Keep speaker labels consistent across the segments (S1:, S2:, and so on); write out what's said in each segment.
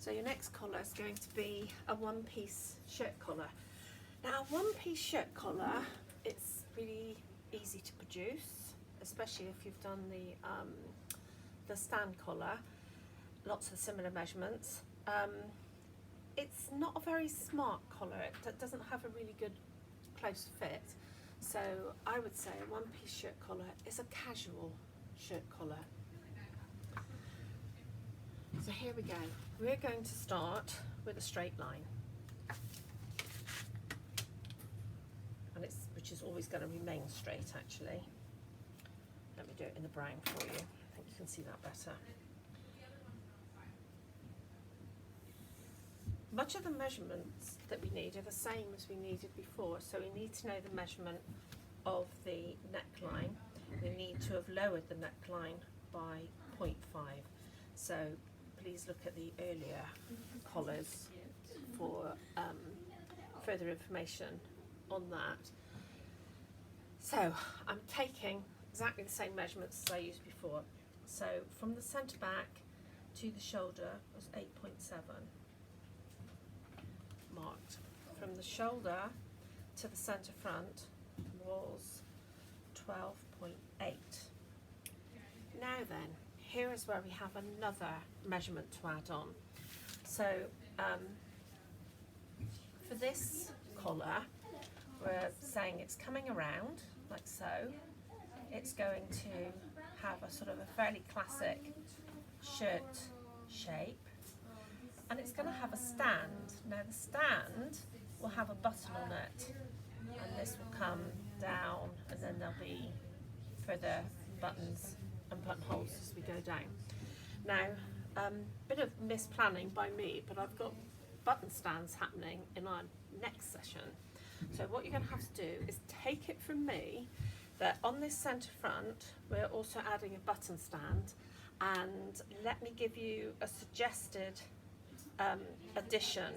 S1: So your next collar is going to be a one-piece shirt collar. Now, a one-piece shirt collar, it's really easy to produce, especially if you've done the stand collar. Lots of similar measurements. It's not a very smart collar. It doesn't have a really good close fit. So I would say a one-piece shirt collar is a casual shirt collar. So here we go. We're going to start with a straight line. And which is always going to remain straight, actually. Let me do it in the brown for you. I think you can see that better. Much of the measurements that we need are the same as we needed before. So we need to know the measurement of the neckline. We need to have lowered the neckline by 0.5. So please look at the earlier collars for further information on that. So I'm taking exactly the same measurements as I used before. So from the centre back to the shoulder was 8.7 marked. From the shoulder to the centre front was 12.8. Now then, here is where we have another measurement to add on. So for this collar, we're saying it's coming around like so. It's going to have a sort of a fairly classic shirt shape, and it's going to have a stand. Now the stand will have a button on it, and this will come down, and then there'll be further buttons and buttonholes as we go down. Now, bit of misplanning by me, but I've got button stands happening in our next session. So what you're going to have to do is take it from me that on this centre front we're also adding a button stand, and let me give you a suggested addition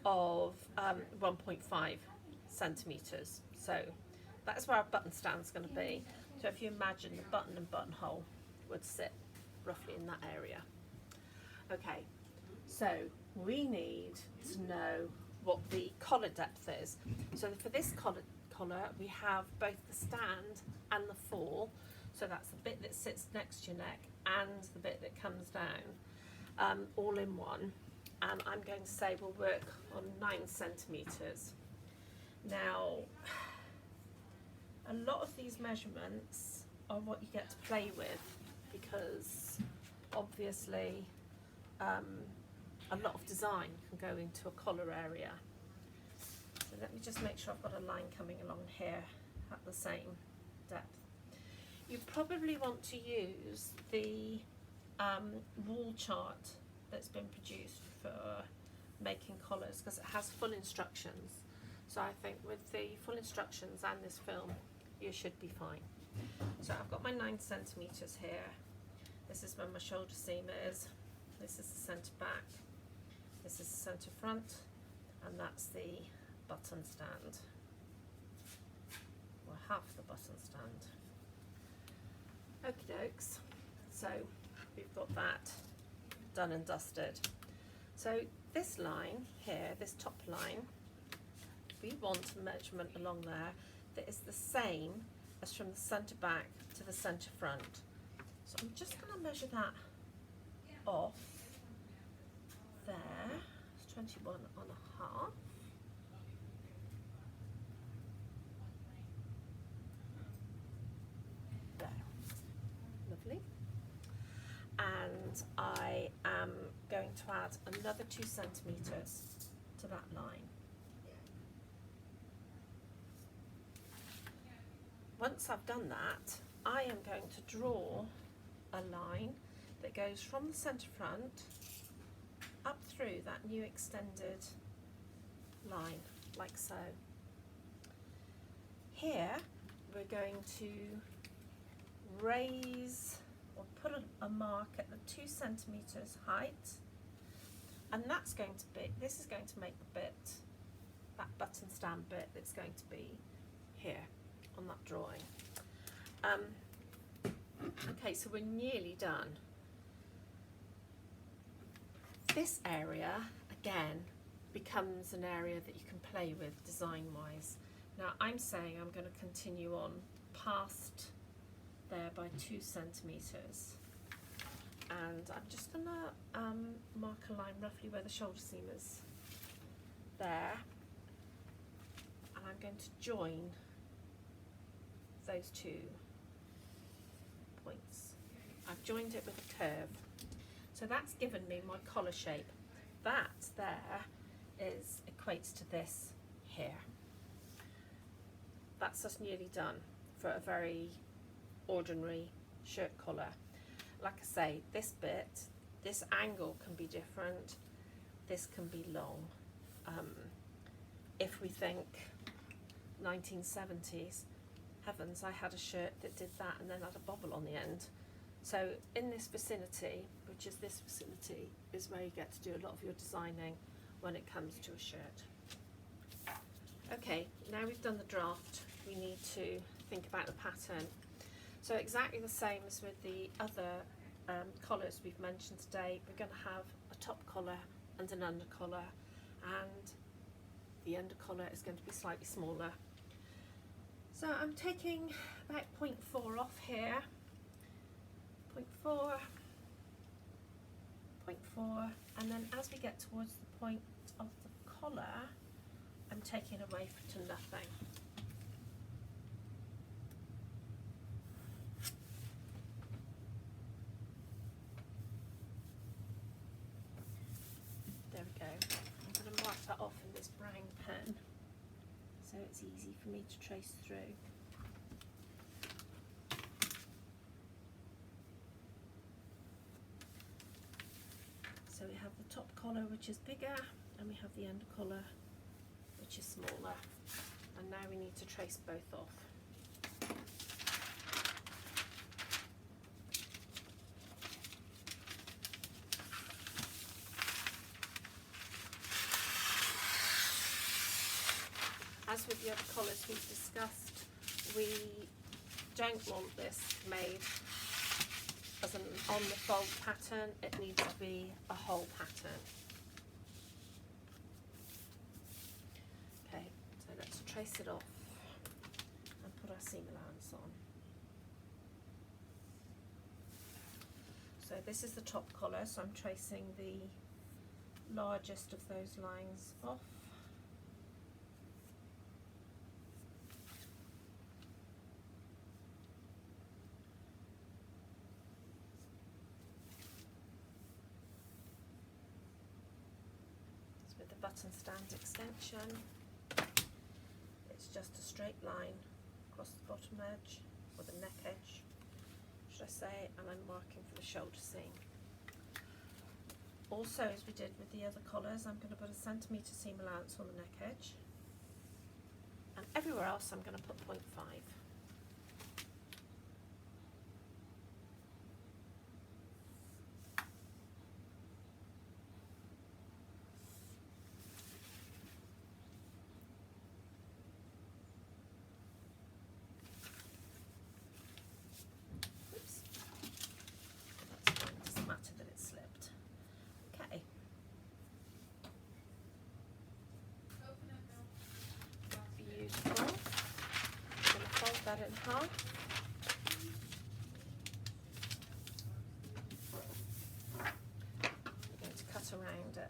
S1: of 1.5 centimetres. So that's where our button stand's going to be. So if you imagine the button and buttonhole would sit roughly in that area. Okay, so we need to know what the collar depth is. So for this collar we have both the stand and the fall. So that's the bit that sits next to your neck and the bit that comes down, all in one. And I'm going to say we'll work on 9 centimetres. Now, a lot of these measurements are what you get to play with, because obviously a lot of design can go into a collar area. So let me just make sure I've got a line coming along here at the same depth. You probably want to use the wall chart that's been produced for making collars, because it has full instructions. So I think with the full instructions and this film, you should be fine. So I've got my 9 centimetres here. This is where my shoulder seam is. This is the centre back. This is the centre front, and that's the button stand, or half the button stand. Okie dokes. So we've got that done and dusted. So this line here, this top line, we want a measurement along there that is the same as from the centre back to the centre front. So I'm just going to measure that off there. It's 21 and a half. There. Lovely. And I am going to add another 2 centimetres to that line. Once I've done that, I am going to draw a line that goes from the centre front up through that new extended line, like so. Here we're going to raise or put a mark at the 2 centimetres height, and that's going to be, this is going to make the bit, that button stand bit, that's going to be here on that drawing. Okay, so we're nearly done. This area, again, becomes an area that you can play with design-wise. Now I'm saying I'm going to continue on past there by 2 centimetres, and I'm just going to mark a line roughly where the shoulder seam is there, and I'm going to join those 2 points. I've joined it with a curve, so that's given me my collar shape. That there equates to this here. That's just nearly done for a very ordinary shirt collar. Like I say, this bit, this angle can be different, this can be long. If we think 1970s, heavens, I had a shirt that did that and then had a bobble on the end. So in this vicinity, which is this vicinity, is where you get to do a lot of your designing when it comes to a shirt. Okay, now we've done the draft, we need to think about the pattern. So exactly the same as with the other collars we've mentioned today, we're going to have a top collar and an under collar, and the under collar is going to be slightly smaller. So I'm taking about 0.4 off here, 0.4, 0.4, and then as we get towards the point of the collar, I'm taking away to nothing. There we go. I'm going to mark that off in this brown pen so it's easy for me to trace through. So we have the top collar, which is bigger, and we have the under collar, which is smaller, and now we need to trace both off. As with the other collars we've discussed, we don't want this made as an on the fold pattern, it needs to be a whole pattern. Okay, so let's trace it off and put our seam allowance on. So this is the top collar, so I'm tracing the largest of those lines off. Button stand extension, it's just a straight line across the bottom edge, or the neck edge should I say, and I'm marking for the shoulder seam. Also, as we did with the other collars, I'm going to put a centimetre seam allowance on the neck edge, and everywhere else I'm going to put 0.5. That in half. We're going to cut around it.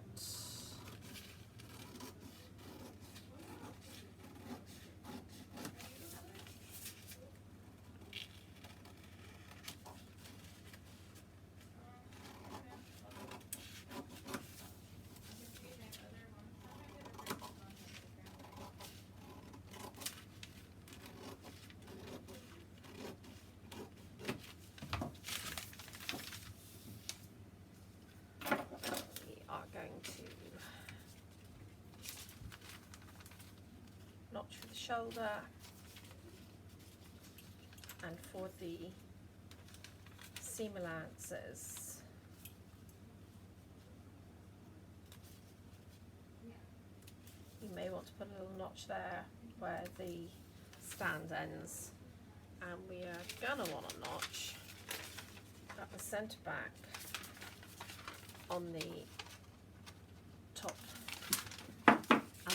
S1: Notch for the shoulder, and for the seam allowances you may want to put a little notch there where the stand ends, and we are gonna want a notch at the centre back on the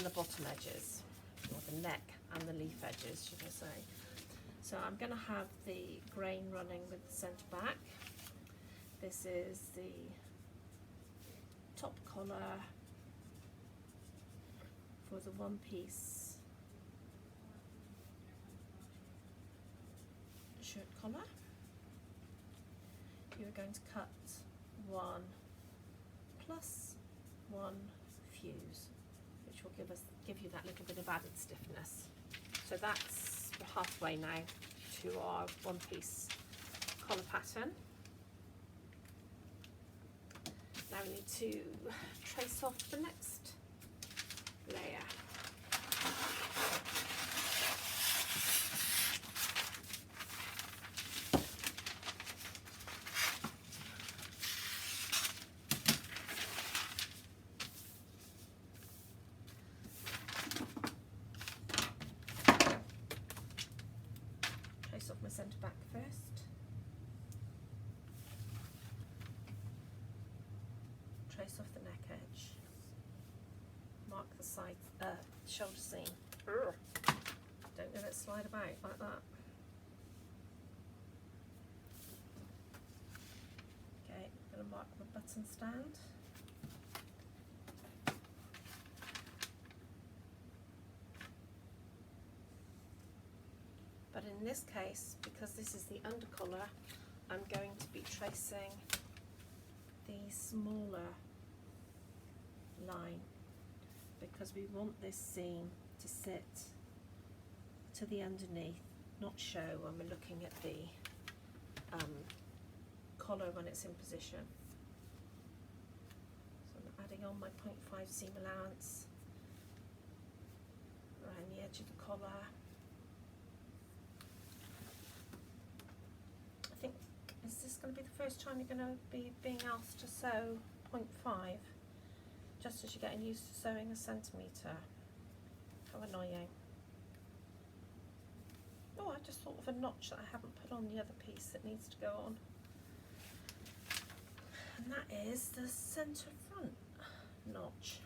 S1: the bottom edges, or the neck and the leaf edges, should I say. So I'm going to have the grain running with the centre back. This is the top collar for the one piece shirt collar. You're going to cut 1 plus 1 fuse, which will give you that little bit of added stiffness. So that's halfway now to our one piece collar pattern. Now we need to trace off the next layer. Trace off my centre back first. Trace off the neck edge. Mark the side, shoulder seam. Don't let it slide about like that. Okay, I'm going to mark the button stand. But in this case, because this is the undercollar, I'm going to be tracing the smaller line, because we want this seam to sit to the underneath, not show when we're looking at the collar when it's in position. So I'm adding on my 0.5 seam allowance around the edge of the collar. I think, is this going to be the first time you're going to be being asked to sew 0.5? Just as you're getting used to sewing a centimetre. How annoying. Oh, I just thought of a notch that I haven't put on the other piece that needs to go on. And that is the centre front notch.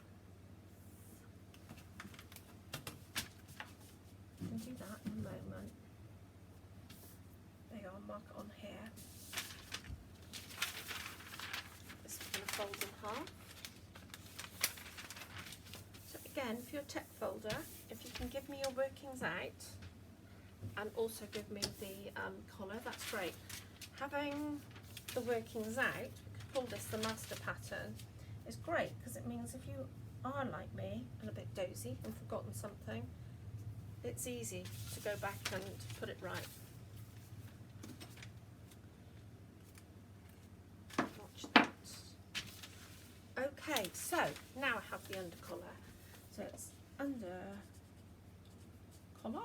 S1: I can do that in a moment. There you go, I'll mark it on here. This is going to fold in half. Again, for your tech folder, if you can give me your workings out and also give me the collar, that's great. Having the workings out, we could call this the master pattern, is great because it means if you are like me and a bit dozy and forgotten something, it's easy to go back and put it right. Watch that. Okay, so now I have the undercollar. So it's under collar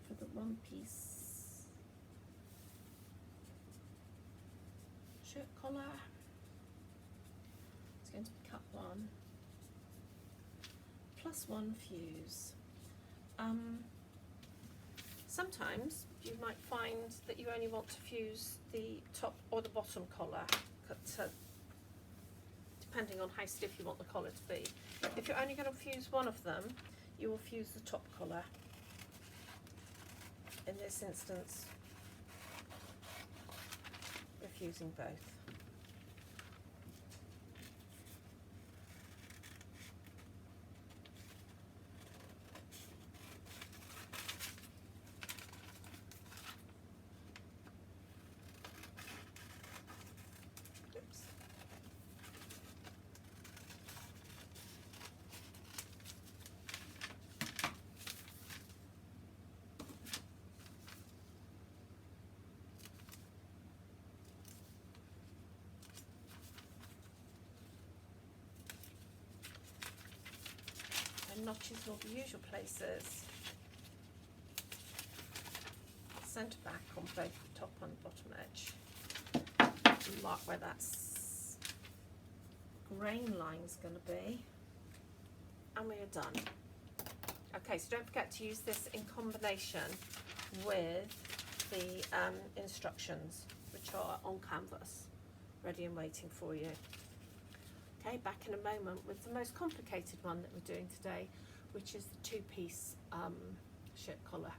S1: for the one piece shirt collar. It's going to be cut 1 plus 1 fuse. Sometimes you might find that you only want to fuse the top or the bottom collar, depending on how stiff you want the collar to be. If you're only going to fuse one of them, you will fuse the top collar. In this instance, we're fusing both. Notches in all the usual places. Centre back on both the top and bottom edge. Mark where that grain line's going to be, and we are done. Okay, so don't forget to use this in combination with the instructions, which are on canvas, ready and waiting for you. Okay, back in a moment with the most complicated one that we're doing today, which is the two-piece shirt collar.